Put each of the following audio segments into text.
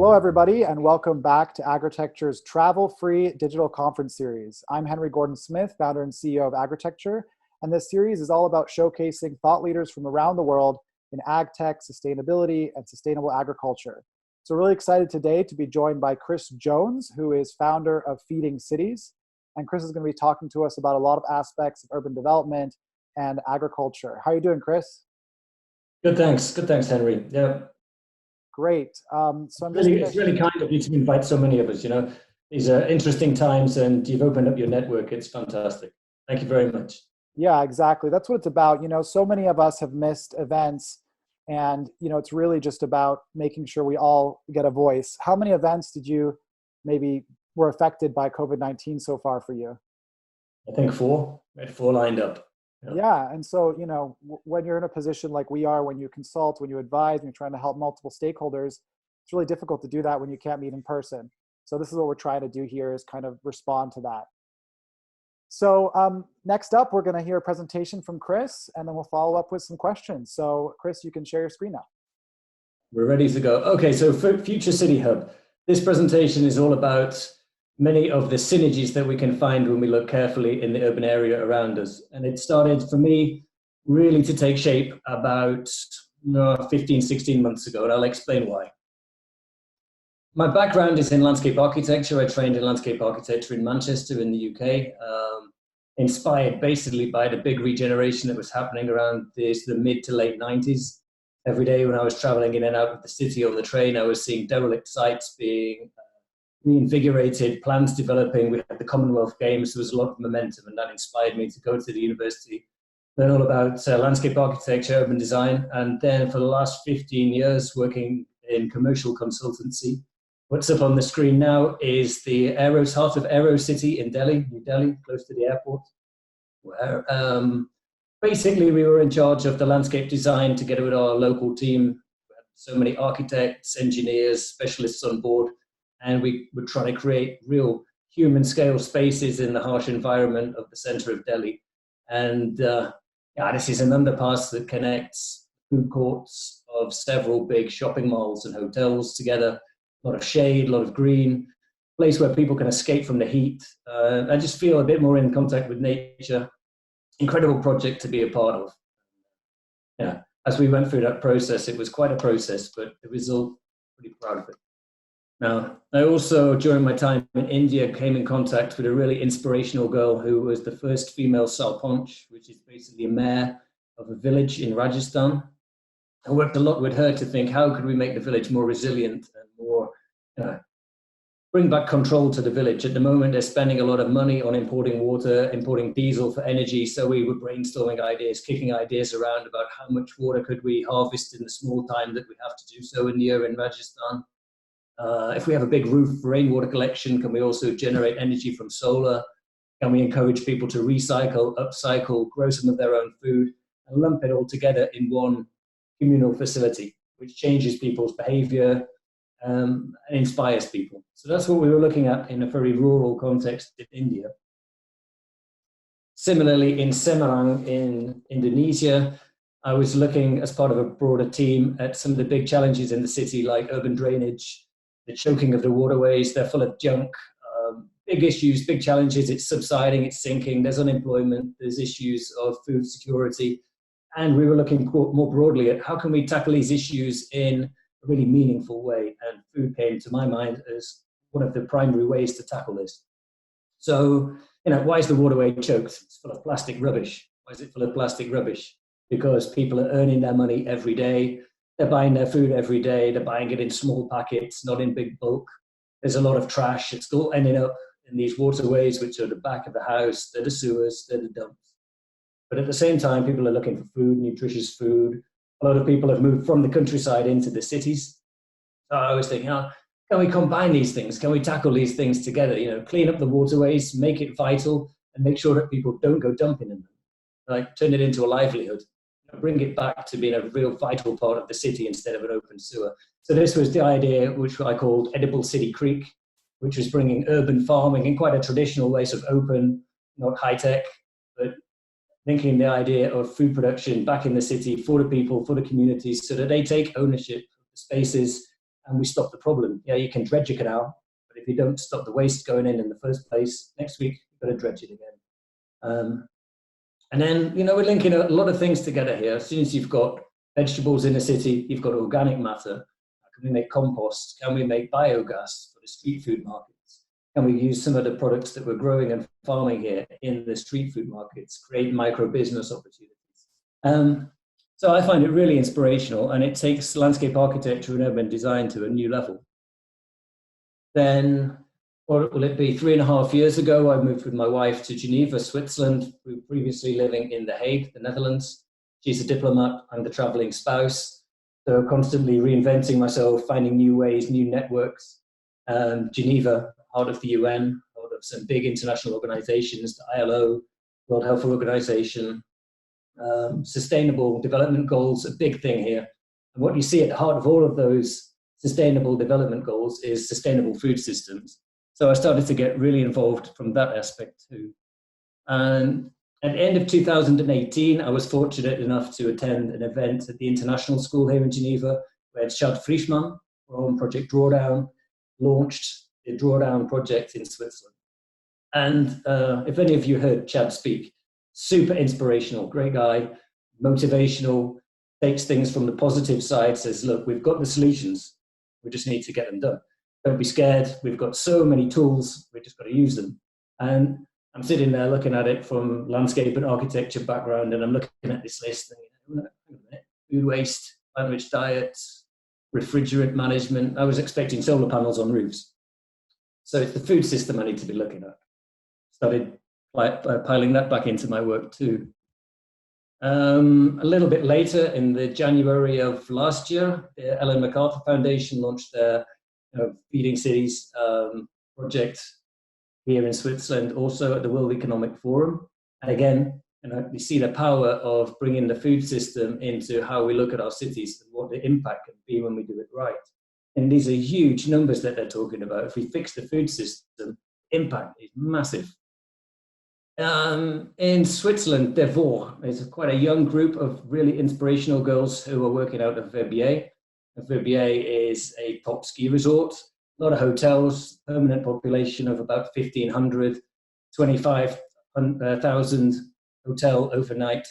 Hello, everybody, and welcome back to AGRITECTURE's travel-free digital conference series. I'm Henry Gordon-Smith, founder and CEO of AGRITECTURE, and this series is all about showcasing thought leaders from around the world in ag tech, sustainability, and sustainable agriculture. So really excited today to be joined by Chris Jones, who is founder of Feeding Cities. And Chris is going to be talking to us about a lot of aspects of urban development and agriculture. How are you doing, Chris? Good, thanks. Good, thanks, Henry. Yeah. Great. It's really kind of you to invite so many of us. These are interesting times and you've opened up your network. It's fantastic. Thank you very much. Yeah, exactly. That's what it's about. So many of us have missed events and, it's really just about making sure we all get a voice. How many events did you maybe were affected by COVID-19 so far for you? I think 4. We had 4 lined up. Yeah. And so, when you're in a position like we are, when you consult, when you advise, when you're trying to help multiple stakeholders, it's really difficult to do that when you can't meet in person. So this is what we're trying to do here, is kind of respond to that. So next up, we're going to hear a presentation from Chris, and then we'll follow up with some questions. So Chris, you can share your screen now. We're ready to go. Okay, so for Future City Hub, this presentation is all about many of the synergies that we can find when we look carefully in the urban area around us. And it started for me really to take shape about 15, 16 months ago, and I'll explain why. My background is in landscape architecture. I trained in landscape architecture in Manchester in the UK, inspired basically by the big regeneration that was happening around the mid to late 90s. Every day when I was traveling in and out of the city on the train, I was seeing derelict sites being reinvigorated, plans developing. We had the Commonwealth Games. There was a lot of momentum, and that inspired me to go to the university, learn all about landscape architecture, urban design, and then for the last 15 years working in commercial consultancy. What's up on the screen now is the heart of Aero City in Delhi, New Delhi, close to the airport, where basically we were in charge of the landscape design together with our local team. We had so many architects, engineers, specialists on board, and we were trying to create real human-scale spaces in the harsh environment of the center of Delhi. And this is an underpass that connects food courts of several big shopping malls and hotels together. A lot of shade, a lot of green, place where people can escape from the heat. I just feel a bit more in contact with nature. Incredible project to be a part of. Yeah, as we went through that process, it was quite a process, but the result, pretty proud of it. Now, I also, during my time in India, came in contact with a really inspirational girl who was the first female Sarpanch, which is basically a mayor of a village in Rajasthan. I worked a lot with her to think, how could we make the village more resilient and more, bring back control to the village. At the moment, they're spending a lot of money on importing water, importing diesel for energy. So we were brainstorming ideas, kicking ideas around about how much water could we harvest in the small time that we have to do so in the year in Rajasthan. If we have a big roof for rainwater collection, can we also generate energy from solar? Can we encourage people to recycle, upcycle, grow some of their own food, and lump it all together in one communal facility, which changes people's behavior and inspires people? So that's what we were looking at in a very rural context in India. Similarly, in Semarang in Indonesia, I was looking as part of a broader team at some of the big challenges in the city, like urban drainage, the choking of the waterways. They're full of junk, big issues, big challenges. It's subsiding, it's sinking, there's unemployment, there's issues of food security. And we were looking more broadly at how can we tackle these issues in a really meaningful way. And food came to my mind as one of the primary ways to tackle this. So, why is the waterway choked? It's full of plastic rubbish. Why is it full of plastic rubbish? Because people are earning their money every day. They're buying their food every day. They're buying it in small packets, not in big bulk. There's a lot of trash. It's all ending up in these waterways, which are the back of the house. They're the sewers, they're the dumps. But at the same time, people are looking for food, nutritious food. A lot of people have moved from the countryside into the cities. So I was thinking, can we combine these things? Can we tackle these things together? Clean up the waterways, make it vital, and make sure that people don't go dumping in them. Like turn it into a livelihood. Bring it back to being a real vital part of the city instead of an open sewer. So this was the idea, which I called Edible City Creek, which was bringing urban farming in quite a traditional way, sort of open, not high-tech, but thinking the idea of food production back in the city for the people, for the communities, so that they take ownership of the spaces and we stop the problem. Yeah, you can dredge a canal, but if you don't stop the waste going in the first place, next week you've got to dredge it again. And then, we're linking a lot of things together here. As soon as you've got vegetables in a city, you've got organic matter. Can we make compost? Can we make biogas for the street food markets? Can we use some of the products that we're growing and farming here in the street food markets, create micro business opportunities? So I find it really inspirational, and it takes landscape architecture and urban design to a new level. Then, what will it be, 3.5 years ago, I moved with my wife to Geneva, Switzerland. We were previously living in The Hague, the Netherlands. She's a diplomat, I'm the traveling spouse. So constantly reinventing myself, finding new ways, new networks. Geneva, heart of the UN, heart of some big international organizations, the ILO, World Health Organization, sustainable development goals, a big thing here. And what you see at the heart of all of those sustainable development goals is sustainable food systems. So I started to get really involved from that aspect too. And at the end of 2018, I was fortunate enough to attend an event at the International School here in Geneva, where Chad Frischmann from Project Drawdown launched the Drawdown project in Switzerland. And if any of you heard Chad speak, super inspirational, great guy, motivational, takes things from the positive side, says, look, we've got the solutions, we just need to get them done. Don't be scared, we've got so many tools, we just got to use them. And I'm sitting there looking at it from landscape and architecture background, and I'm looking at this list, and food waste, plant-rich diet, refrigerant management. I was expecting solar panels on roofs. So it's the food system I need to be looking at. Started piling that back into my work too. A little bit later, in the January of last year, the Ellen MacArthur Foundation launched their Feeding Cities project here in Switzerland, also at the World Economic Forum. And again, we see the power of bringing the food system into how we look at our cities and what the impact can be when we do it right. And these are huge numbers that they're talking about. If we fix the food system, impact is massive. In Switzerland, Devor is quite a young group of really inspirational girls who are working out of Verbier. Verbier is a top ski resort, a lot of hotels, permanent population of about 1,500, 25,000 hotel overnight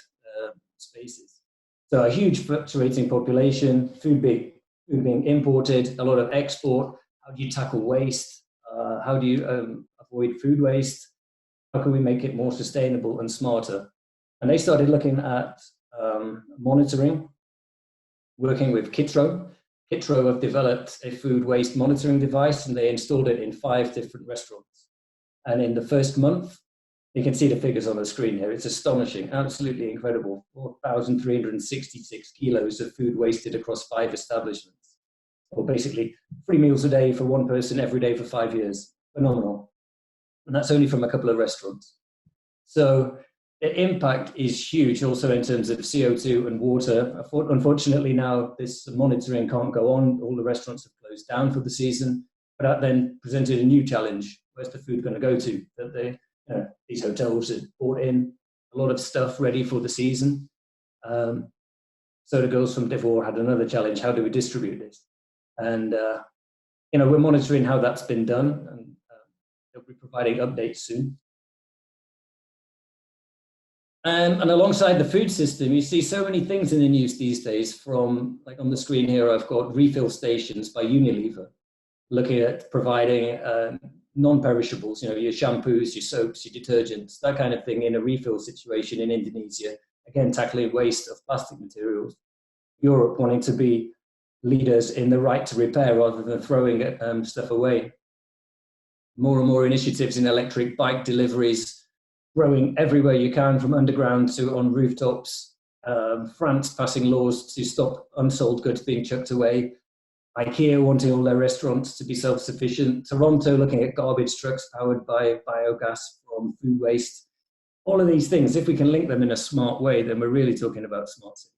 spaces. So a huge fluctuating population, food being imported, a lot of export. How do you tackle waste? How do you avoid food waste? How can we make it more sustainable and smarter? And they started looking at monitoring, working with Kitro. Kitro have developed a food waste monitoring device, and they installed it in 5 different restaurants. And in the first month, you can see the figures on the screen here. It's astonishing, absolutely incredible. 4,366 kilos of food wasted across 5 establishments. Or basically 3 meals a day for one person every day for 5 years. Phenomenal. And that's only from a couple of restaurants. So the impact is huge also in terms of CO2 and water. Unfortunately now this monitoring can't go on. All the restaurants have closed down for the season, but that then presented a new challenge. Where's the food going to go to? That these hotels had bought in a lot of stuff ready for the season. So the girls from Devor had another challenge. How do we distribute this? And we're monitoring how that's been done, and they'll be providing updates soon. And alongside the food system, you see so many things in the news these days. From, like on the screen here, I've got refill stations by Unilever, looking at providing non-perishables, your shampoos, your soaps, your detergents, that kind of thing in a refill situation in Indonesia. Again, tackling waste of plastic materials. Europe wanting to be leaders in the right to repair rather than throwing stuff away. More and more initiatives in electric bike deliveries, growing everywhere you can, from underground to on rooftops. France passing laws to stop unsold goods being chucked away. IKEA wanting all their restaurants to be self-sufficient. Toronto looking at garbage trucks powered by biogas from food waste. All of these things, if we can link them in a smart way, then we're really talking about smart cities.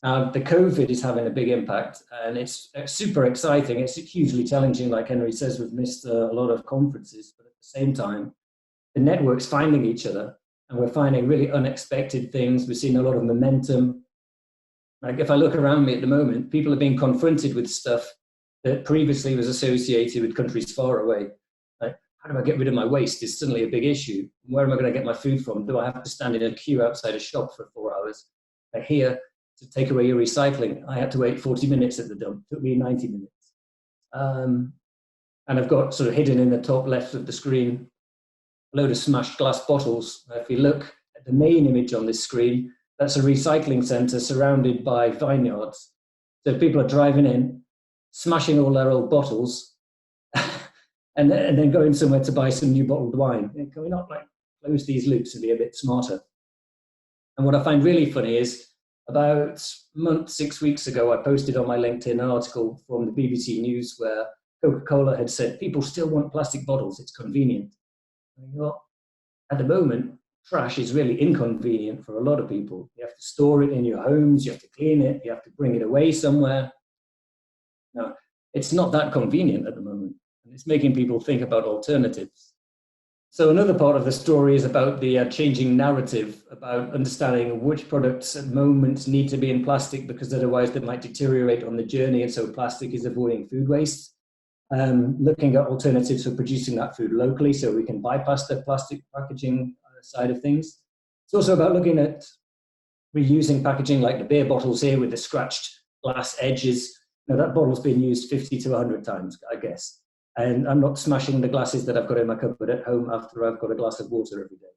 The COVID is having a big impact, and it's super exciting. It's hugely challenging, like Henry says. We've missed a lot of conferences, but at the same time, the network's finding each other, and we're finding really unexpected things. We're seeing a lot of momentum. Like if I look around me at the moment, people are being confronted with stuff that previously was associated with countries far away. Like, how do I get rid of my waste is suddenly a big issue. Where am I going to get my food from? Do I have to stand in a queue outside a shop for 4 hours? Like here, to take away your recycling, I had to wait 40 minutes at the dump. It took me 90 minutes. And I've got sort of hidden in the top left of the screen a load of smashed glass bottles. If you look at the main image on this screen, that's a recycling centre surrounded by vineyards. So people are driving in, smashing all their old bottles, and then going somewhere to buy some new bottled wine. Can we not like close these loops and be a bit smarter? And what I find really funny is about a month, 6 weeks ago, I posted on my LinkedIn an article from the BBC News where Coca-Cola had said, people still want plastic bottles, it's convenient. Well, at the moment, trash is really inconvenient for a lot of people. You have to store it in your homes, you have to clean it, you have to bring it away somewhere. Now, it's not that convenient at the moment, and it's making people think about alternatives. So another part of the story is about the changing narrative, about understanding which products at moments need to be in plastic because otherwise they might deteriorate on the journey, and so plastic is avoiding food waste. Looking at alternatives for producing that food locally so we can bypass the plastic packaging side of things. It's also about looking at reusing packaging like the beer bottles here with the scratched glass edges. Now that bottle's been used 50 to 100 times, I guess. And I'm not smashing the glasses that I've got in my cupboard at home after I've got a glass of water every day.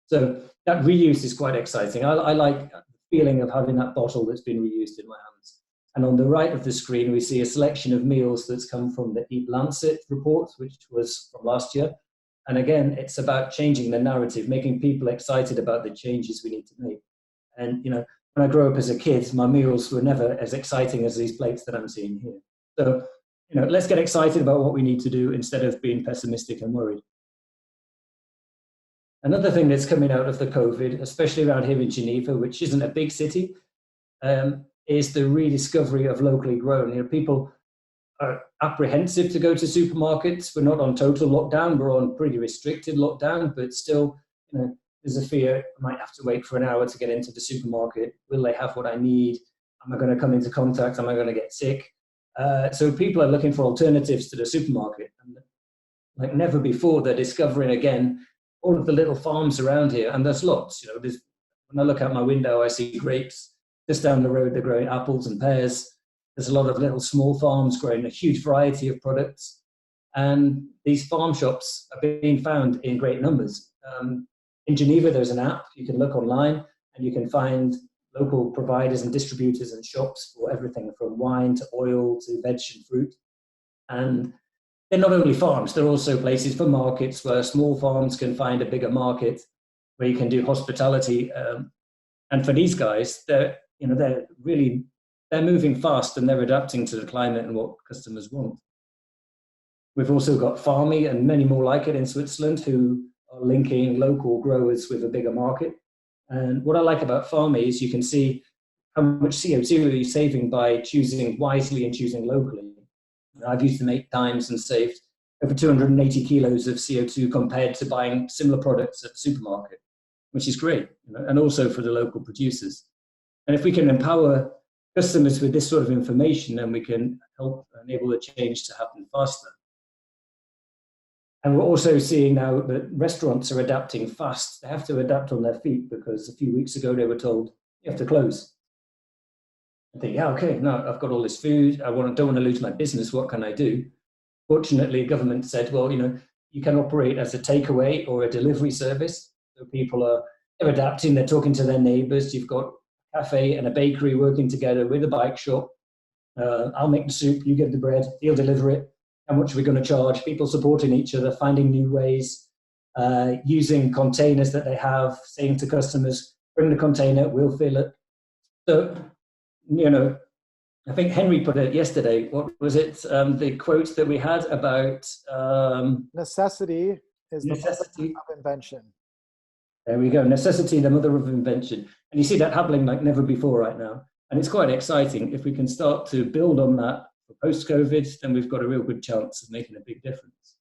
So that reuse is quite exciting. I like the feeling of having that bottle that's been reused in my hands. And on the right of the screen, we see a selection of meals that's come from the Eat Lancet report, which was from last year. And again, it's about changing the narrative, making people excited about the changes we need to make. And, you know, when I grew up as a kid, my meals were never as exciting as these plates that I'm seeing here. So, you know, let's get excited about what we need to do instead of being pessimistic and worried. Another thing that's coming out of the COVID, especially around here in Geneva, which isn't a big city, is the rediscovery of locally grown. You know, people are apprehensive to go to supermarkets. We're not on total lockdown, we're on pretty restricted lockdown, but still, you know, there's a fear I might have to wait for an hour to get into the supermarket. Will they have what I need? Am I going to come into contact? Am I going to get sick? So people are looking for alternatives to the supermarket. And like never before, they're discovering again all of the little farms around here, and there's lots. You know, when I look out my window, I see grapes. Just down the road, they're growing apples and pears. There's a lot of little small farms growing a huge variety of products. And these farm shops are being found in great numbers. In Geneva, there's an app. You can look online and you can find local providers and distributors and shops for everything from wine to oil to veg and fruit. And they're not only farms, they're also places for markets where small farms can find a bigger market where you can do hospitality. And for these guys, they're moving fast and they're adapting to the climate and what customers want. We've also got Farmy and many more like it in Switzerland who are linking local growers with a bigger market. And what I like about Farmy is you can see how much CO2 you're saving by choosing wisely and choosing locally. I've used to make dimes and saved over 280 kilos of CO2 compared to buying similar products at the supermarket, which is great, you know, and also for the local producers. And if we can empower customers with this sort of information, then we can help enable the change to happen faster. And we're also seeing now that restaurants are adapting fast. They have to adapt on their feet because a few weeks ago they were told, you have to close. I think, yeah, okay, no, I've got all this food. Don't want to lose my business. What can I do? Fortunately, government said, well, you know, you can operate as a takeaway or a delivery service. So people they're adapting, they're talking to their neighbors. You've got a cafe and a bakery working together with a bike shop. I'll make the soup, you get the bread, he'll deliver it. How much are we going to charge? People supporting each other, finding new ways, using containers that they have, saying to customers, bring the container, we'll fill it. So, you know, I think Henry put it yesterday. What was it? The quote that we had about necessity is the mother of invention. There we go. Necessity, the mother of invention. And you see that happening like never before right now. And it's quite exciting. If we can start to build on that for post-COVID, then we've got a real good chance of making a big difference.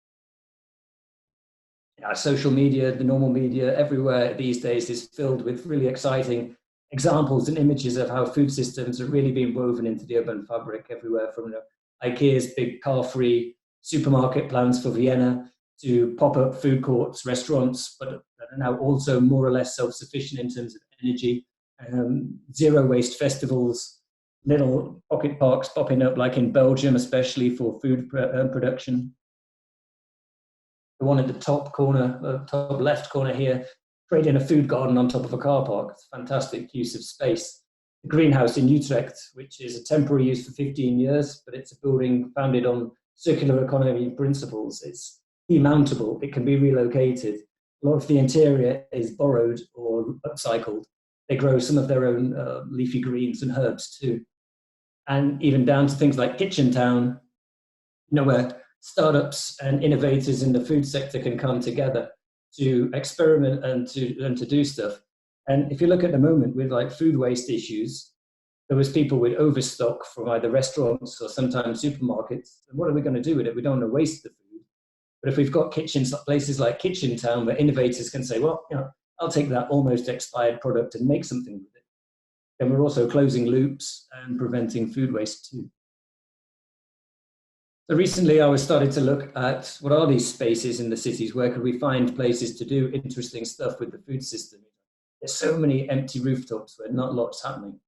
Yeah, social media, the normal media, everywhere these days is filled with really exciting examples and images of how food systems are really being woven into the urban fabric everywhere, from IKEA's big car-free supermarket plans for Vienna to pop-up food courts, restaurants, but that are now also more or less self-sufficient in terms of energy, zero waste festivals, little pocket parks popping up, like in Belgium, especially for food production. The one at the top corner, top left corner here, creating a food garden on top of a car park. It's a fantastic use of space. The greenhouse in Utrecht, which is a temporary use for 15 years, but it's a building founded on circular economy principles. It's demountable, it can be relocated. A lot of the interior is borrowed or upcycled. They grow some of their own leafy greens and herbs too. And even down to things like Kitchen Town, where startups and innovators in the food sector can come together to experiment and to do stuff. And if you look at the moment with like food waste issues, there was people with overstock from either restaurants or sometimes supermarkets. And what are we going to do with it? We don't want to waste the food. But if we've got kitchens, places like Kitchen Town, where innovators can say, well, I'll take that almost expired product and make something with it, then we're also closing loops and preventing food waste too. So recently I was starting to look at what are these spaces in the cities, where could we find places to do interesting stuff with the food system. There's so many empty rooftops where not lots happening.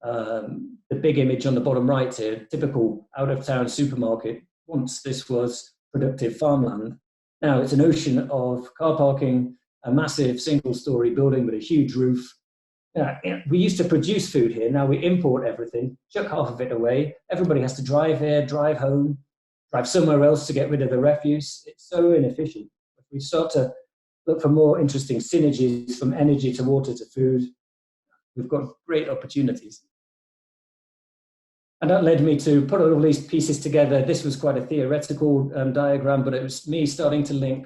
The big image on the bottom right here, typical out-of-town supermarket. Once this was productive farmland. Now it's an ocean of car parking, a massive single-story building with a huge roof. We used to produce food here, now we import everything, chuck half of it away. Everybody has to drive here, drive home, drive somewhere else to get rid of the refuse. It's so inefficient. If we start to look for more interesting synergies from energy to water to food, we've got great opportunities. And that led me to put all these pieces together. This was quite a theoretical diagram, but it was me starting to link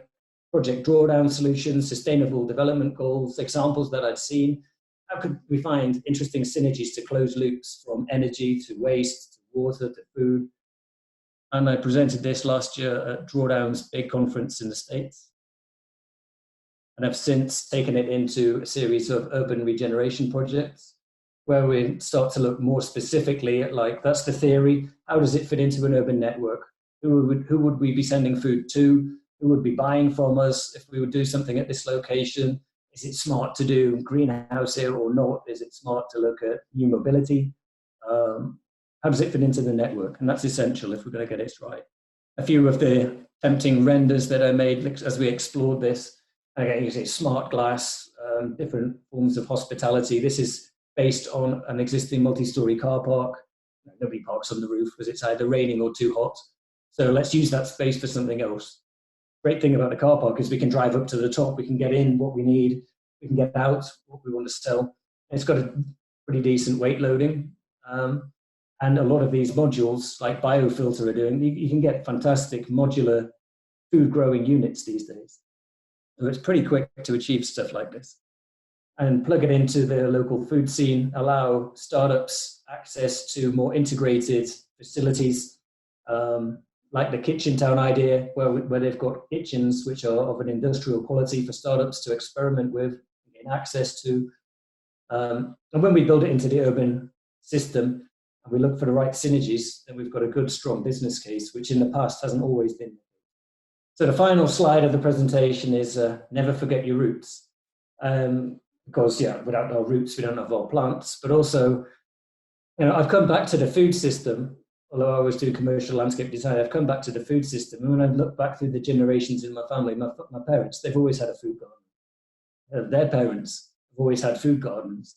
project drawdown solutions, sustainable development goals, examples that I'd seen. How could we find interesting synergies to close loops from energy to waste, to water, to food? And I presented this last year at Drawdown's big conference in the States. And I've since taken it into a series of urban regeneration projects, where we start to look more specifically at, like, that's the theory. How does it fit into an urban network? Who would we be sending food to? Who would be buying from us if we would do something at this location? Is it smart to do greenhouse here or not? Is it smart to look at new mobility? How does it fit into the network? And that's essential if we're going to get it right. A few of the tempting renders that I made as we explored this. Again, you see smart glass, different forms of hospitality. This is based on an existing multi-story car park. Nobody parks on the roof because it's either raining or too hot. So let's use that space for something else. Great thing about the car park is we can drive up to the top, we can get in what we need, we can get out what we want to sell. It's got a pretty decent weight loading. And a lot of these modules, like Biophilia are doing, you can get fantastic modular food growing units these days. So it's pretty quick to achieve stuff like this. And plug it into the local food scene, allow startups access to more integrated facilities, like the Kitchen Town idea, where they've got kitchens which are of an industrial quality for startups to experiment with, gain access to. And when we build it into the urban system, and we look for the right synergies, then we've got a good, strong business case, which in the past hasn't always been. So the final slide of the presentation is never forget your roots. Because, without our roots, we don't have our plants. But also, I've come back to the food system, although I always do commercial landscape design, I've come back to the food system. And when I look back through the generations in my family, my parents, they've always had a food garden. Their parents have always had food gardens.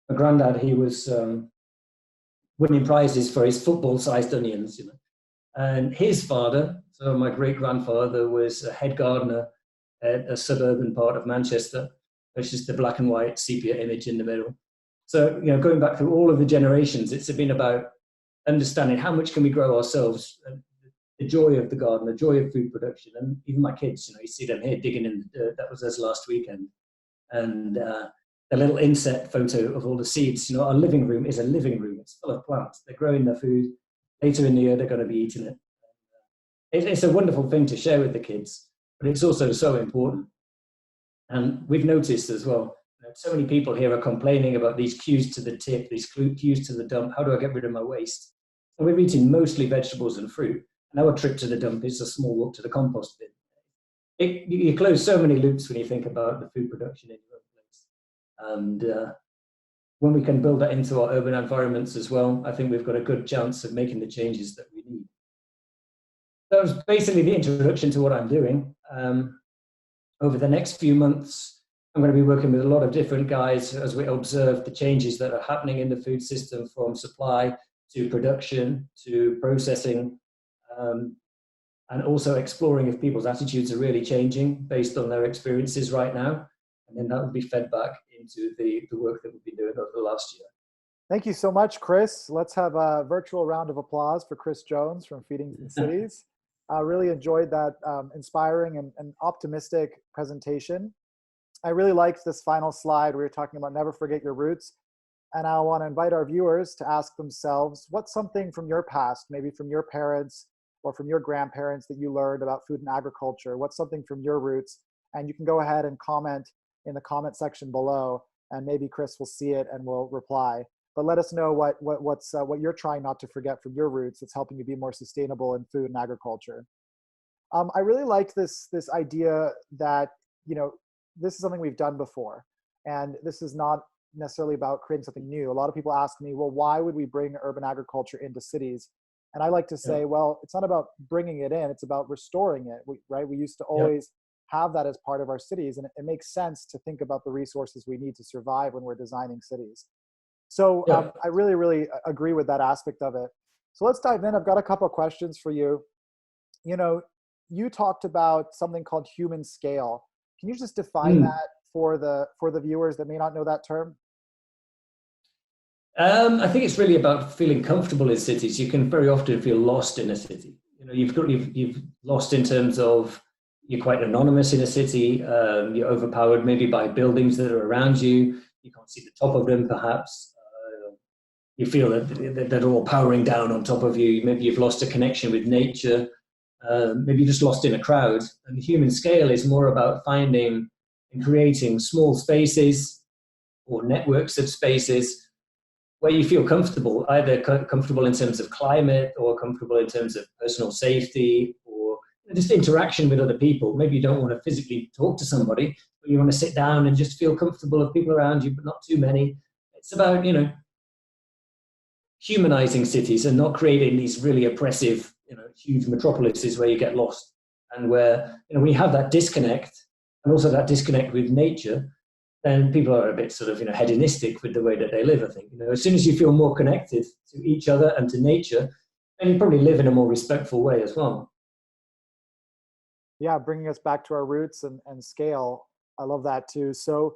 My granddad, he was winning prizes for his football-sized onions, And his father, so my great-grandfather, was a head gardener at a suburban part of Manchester, which is the black and white sepia image in the middle. So, going back through all of the generations, it's been about understanding how much can we grow ourselves, the joy of the garden, the joy of food production. And even my kids, you see them here digging in the dirt. That was us last weekend. And a little inset photo of all the seeds. Our living room is a living room. It's full of plants. They're growing their food. Later in the year, they're going to be eating it. It's a wonderful thing to share with the kids, but it's also so important. And we've noticed as well, so many people here are complaining about these queues to the tip, these queues to the dump. How do I get rid of my waste? And we're eating mostly vegetables and fruit. And our trip to the dump is a small walk to the compost bin. You close so many loops when you think about the food production in your own place. And when we can build that into our urban environments as well, I think we've got a good chance of making the changes that we need. That was basically the introduction to what I'm doing. Over the next few months, I'm going to be working with a lot of different guys as we observe the changes that are happening in the food system, from supply to production to processing, and also exploring if people's attitudes are really changing based on their experiences right now. And then that will be fed back into the work that we've been doing over the last year. Thank you so much, Chris. Let's have a virtual round of applause for Chris Jones from Feeding Cities. I really enjoyed that inspiring and optimistic presentation. I really liked this final slide where you're talking about never forget your roots. And I want to invite our viewers to ask themselves, what's something from your past, maybe from your parents or from your grandparents, that you learned about food and agriculture? What's something from your roots? And you can go ahead and comment in the comment section below, and maybe Chris will see it and will reply. But let us know what you're trying not to forget from your roots that's helping you be more sustainable in food and agriculture. I really liked this idea that, this is something we've done before, and this is not necessarily about creating something new. A lot of people ask me, well, why would we bring urban agriculture into cities? And I like to say, well, it's not about bringing it in, it's about restoring it, right? We used to always have that as part of our cities, and it makes sense to think about the resources we need to survive when we're designing cities. So I really, really agree with that aspect of it. So let's dive in. I've got a couple of questions for you. You talked about something called human scale. Can you just define that for the viewers that may not know that term? I think it's really about feeling comfortable in cities. You can very often feel lost in a city. You've lost in terms of you're quite anonymous in a city. You're overpowered maybe by buildings that are around you. You can't see the top of them, perhaps. You feel that they're all powering down on top of you. Maybe you've lost a connection with nature. Maybe you're just lost in a crowd. And the human scale is more about finding and creating small spaces or networks of spaces where you feel comfortable, either comfortable in terms of climate or comfortable in terms of personal safety or just interaction with other people. Maybe you don't want to physically talk to somebody, but you want to sit down and just feel comfortable with people around you, but not too many. It's about, humanizing cities and not creating these really oppressive, huge metropolises where you get lost, and where, when you have that disconnect, and also that disconnect with nature, then people are a bit sort of, hedonistic with the way that they live, I think. As soon as you feel more connected to each other and to nature, then you probably live in a more respectful way as well. Yeah, bringing us back to our roots and scale. I love that too. So,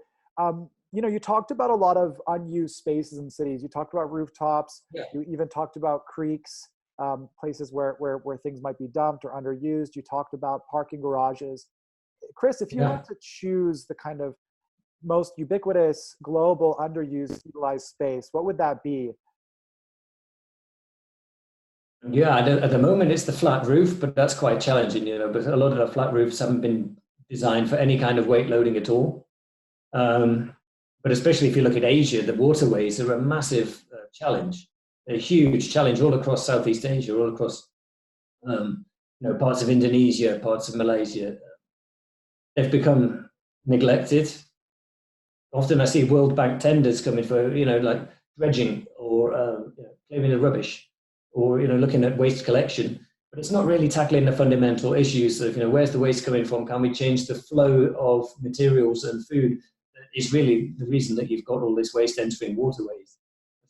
you talked about a lot of unused spaces in cities. You talked about rooftops. Yeah. You even talked about creeks, places where things might be dumped or underused. You talked about parking garages. Chris, if you had to choose the kind of most ubiquitous, global, underused, utilized space, what would that be? Yeah, at the moment it's the flat roof, but that's quite challenging, but a lot of the flat roofs haven't been designed for any kind of weight loading at all. But especially if you look at Asia, the waterways are a massive challenge. They're a huge challenge all across Southeast Asia, all across parts of Indonesia, parts of Malaysia. They've become neglected. Often I see World Bank tenders coming for, like dredging or clearing the rubbish or, looking at waste collection. But it's not really tackling the fundamental issues of, where's the waste coming from? Can we change the flow of materials and food? Is really the reason that you've got all this waste entering waterways.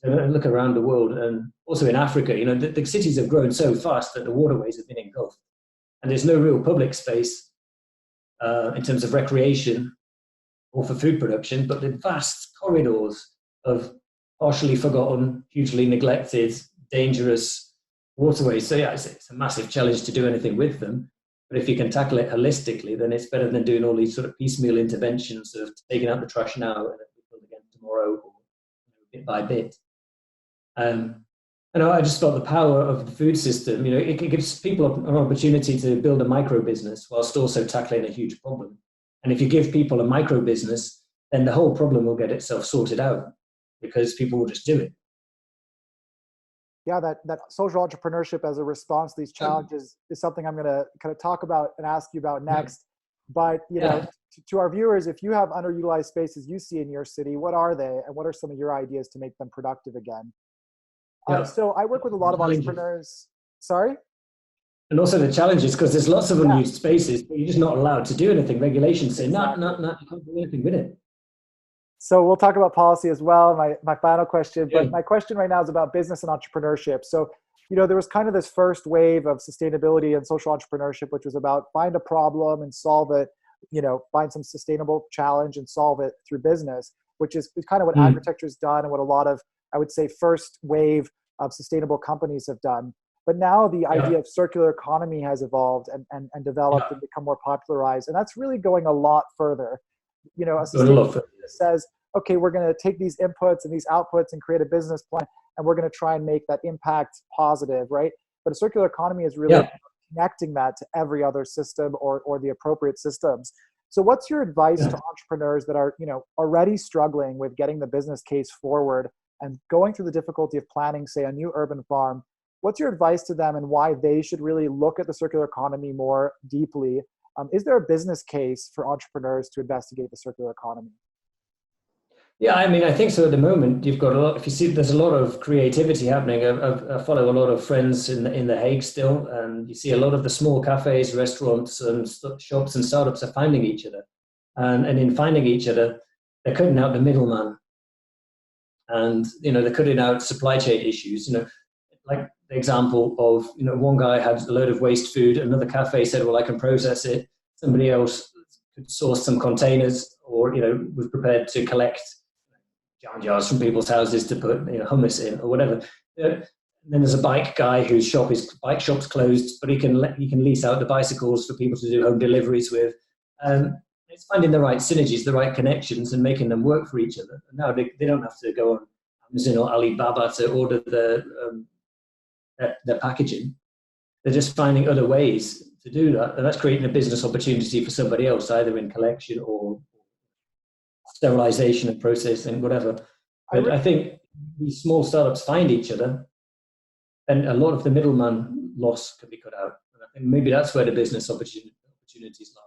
So look around the world, and also in Africa, the cities have grown so fast that the waterways have been engulfed. And there's no real public space in terms of recreation or for food production, but the vast corridors of partially forgotten, hugely neglected, dangerous waterways. So yeah, it's a massive challenge to do anything with them. But if you can tackle it holistically, then it's better than doing all these sort of piecemeal interventions of taking out the trash now and then build again tomorrow, or bit by bit. I just felt the power of the food system. It gives people an opportunity to build a micro business whilst also tackling a huge problem. And if you give people a micro business, then the whole problem will get itself sorted out because people will just do it. Yeah, that social entrepreneurship as a response to these challenges is something I'm going to kind of talk about and ask you about next. But to our viewers, if you have underutilized spaces you see in your city, what are they, and what are some of your ideas to make them productive again? So I work with a lot of entrepreneurs. Sorry? And also the challenges, because there's lots of unused spaces, but you're just not allowed to do anything. Regulations say, no, you can't do anything with it. So we'll talk about policy as well, my final question. But my question right now is about business and entrepreneurship. So, there was kind of this first wave of sustainability and social entrepreneurship, which was about find a problem and solve it, find some sustainable challenge and solve it through business, which is kind of what AGRITECTURE's done and what a lot of, I would say, first wave of sustainable companies have done. But now the idea of circular economy has evolved and developed and become more popularized. And that's really going a lot further. A sustainable business says, okay, we're going to take these inputs and these outputs and create a business plan, and we're going to try and make that impact positive, right? But a circular economy is really connecting that to every other system or the appropriate systems. So what's your advice to entrepreneurs that are, already struggling with getting the business case forward and going through the difficulty of planning, say, a new urban farm? What's your advice to them and why they should really look at the circular economy more deeply? Is there a business case for entrepreneurs to investigate the circular economy? Yeah, I mean, I think so. At the moment, you've got a lot. If you see, there's a lot of creativity happening. I follow a lot of friends in the Hague still, and you see a lot of the small cafes, restaurants, and shops and startups are finding each other, and in finding each other, they're cutting out the middleman, and they're cutting out supply chain issues. Like the example of one guy had a load of waste food, another cafe said, well, I can process it. Somebody else could source some containers, or was prepared to collect jam jars from people's houses to put hummus in or whatever. And then there's a bike guy whose bike shop's closed, but he can lease out the bicycles for people to do home deliveries with. It's finding the right synergies, the right connections, and making them work for each other. And now they don't have to go on Amazon or Alibaba to order their packaging. They're just finding other ways to do that, and that's creating a business opportunity for somebody else, either in collection or sterilization and processing, whatever. But I think these small startups find each other, and a lot of the middleman loss can be cut out. And I think maybe that's where the business opportunities lie.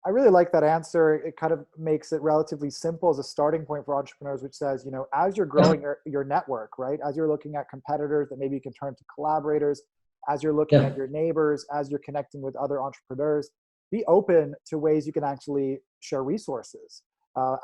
I really like that answer. It kind of makes it relatively simple as a starting point for entrepreneurs, which says, as you're growing your network, right? As you're looking at competitors that maybe you can turn to collaborators, as you're looking at your neighbors, as you're connecting with other entrepreneurs, be open to ways you can actually share resources.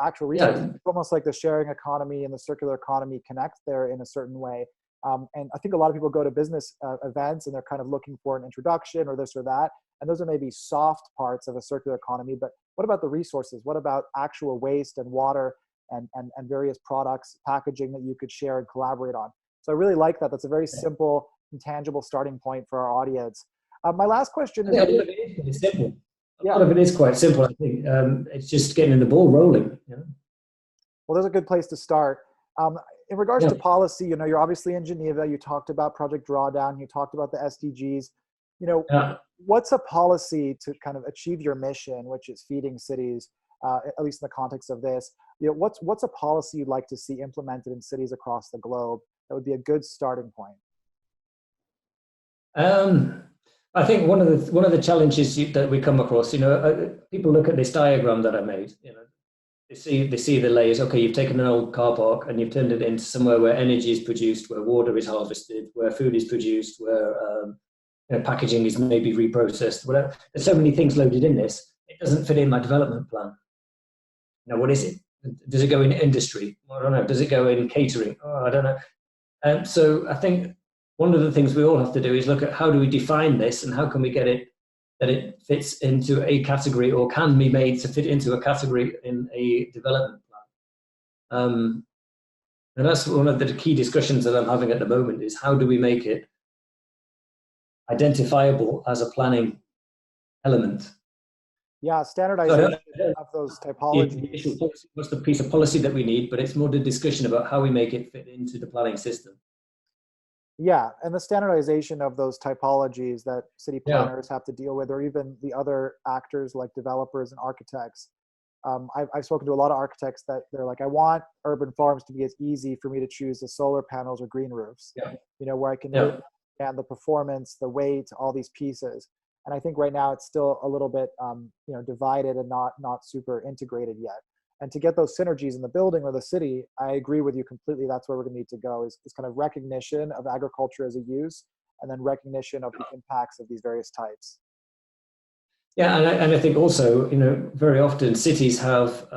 Actual resources. It's almost like the sharing economy and the circular economy connect there in a certain way. And I think a lot of people go to business events and they're kind of looking for an introduction or this or that. And those are maybe soft parts of a circular economy. But what about the resources? What about actual waste and water and various products, packaging that you could share and collaborate on? So I really like that. That's a very simple and tangible starting point for our audience. My last question is... It's simple. A lot of it is quite simple, I think. It's just getting the ball rolling. Well, there's a good place to start. In regards to policy, you're obviously in Geneva. You talked about Project Drawdown. You talked about the SDGs. What's a policy to kind of achieve your mission, which is feeding cities, at least in the context of this? What's a policy you'd like to see implemented in cities across the globe that would be a good starting point? I think one of the challenges that we come across, people look at this diagram that I made. They see the layers. Okay, you've taken an old car park and you've turned it into somewhere where energy is produced, where water is harvested, where food is produced, where packaging is maybe reprocessed. Whatever. There's so many things loaded in this. It doesn't fit in my development plan. What is it? Does it go in industry? I don't know. Does it go in catering? I don't know. So I think one of the things we all have to do is look at how do we define this and how can we get it that it fits into a category or can be made to fit into a category in a development plan. And that's one of the key discussions that I'm having at the moment is how do we make it identifiable as a planning element? Yeah, standardization of those typologies. What's the piece of policy that we need, but it's more the discussion about how we make it fit into the planning system. Yeah, and the standardization of those typologies that city planners have to deal with, or even the other actors like developers and architects. I've spoken to a lot of architects that they're like, I want urban farms to be as easy for me to choose the solar panels or green roofs, Yeah. Where I can Yeah. really understand the performance, the weight, all these pieces. And I think right now it's still a little bit, divided and not super integrated yet. And to get those synergies in the building or the city, I agree with you completely. That's where we're going to need to go is kind of recognition of agriculture as a use, and then recognition of the impacts of these various types. Yeah, and I think also, very often cities have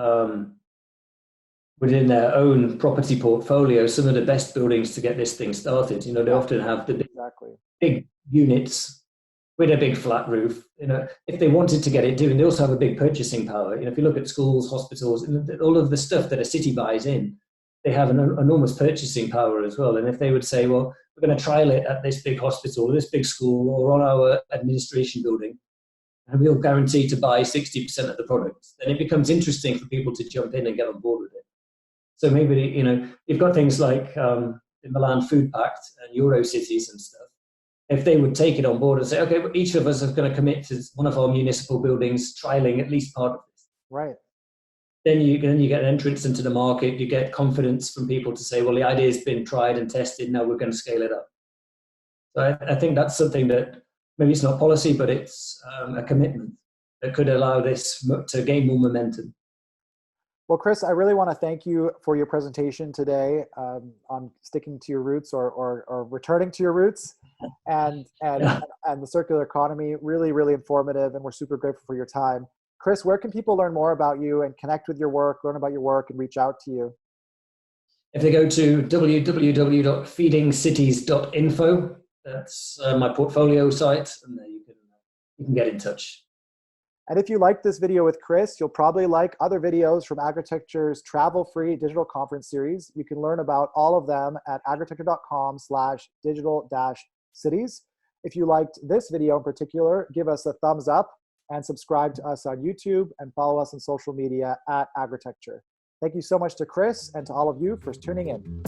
within their own property portfolio some of the best buildings to get this thing started. They often have the big units with a big flat roof. If they wanted to get it doing, they also have a big purchasing power. If you look at schools, hospitals, and all of the stuff that a city buys in, they have an enormous purchasing power as well. And if they would say, well, we're going to trial it at this big hospital or this big school or on our administration building, and we'll guarantee to buy 60% of the product, then it becomes interesting for people to jump in and get on board with it. So maybe, you've got things like the Milan Food Pact and Eurocities and stuff. If they would take it on board and say, okay, well, each of us is going to commit to one of our municipal buildings, trialing at least part of this. Right. Then you get an entrance into the market. You get confidence from people to say, well, the idea's been tried and tested. Now we're going to scale it up. So I think that's something that maybe it's not policy, but it's a commitment that could allow this to gain more momentum. Well, Chris, I really want to thank you for your presentation today on sticking to your roots or returning to your roots and the circular economy. Really, really informative, and we're super grateful for your time. Chris, where can people learn more about you and connect with your work, learn about your work, and reach out to you? If they go to www.feedingcities.info, that's my portfolio site, and there you can get in touch. And if you liked this video with Chris, you'll probably like other videos from AGRITECTURE's travel-free digital conference series. You can learn about all of them at agritecture.com/digital-cities. If you liked this video in particular, give us a thumbs up and subscribe to us on YouTube and follow us on social media at AGRITECTURE. Thank you so much to Chris and to all of you for tuning in.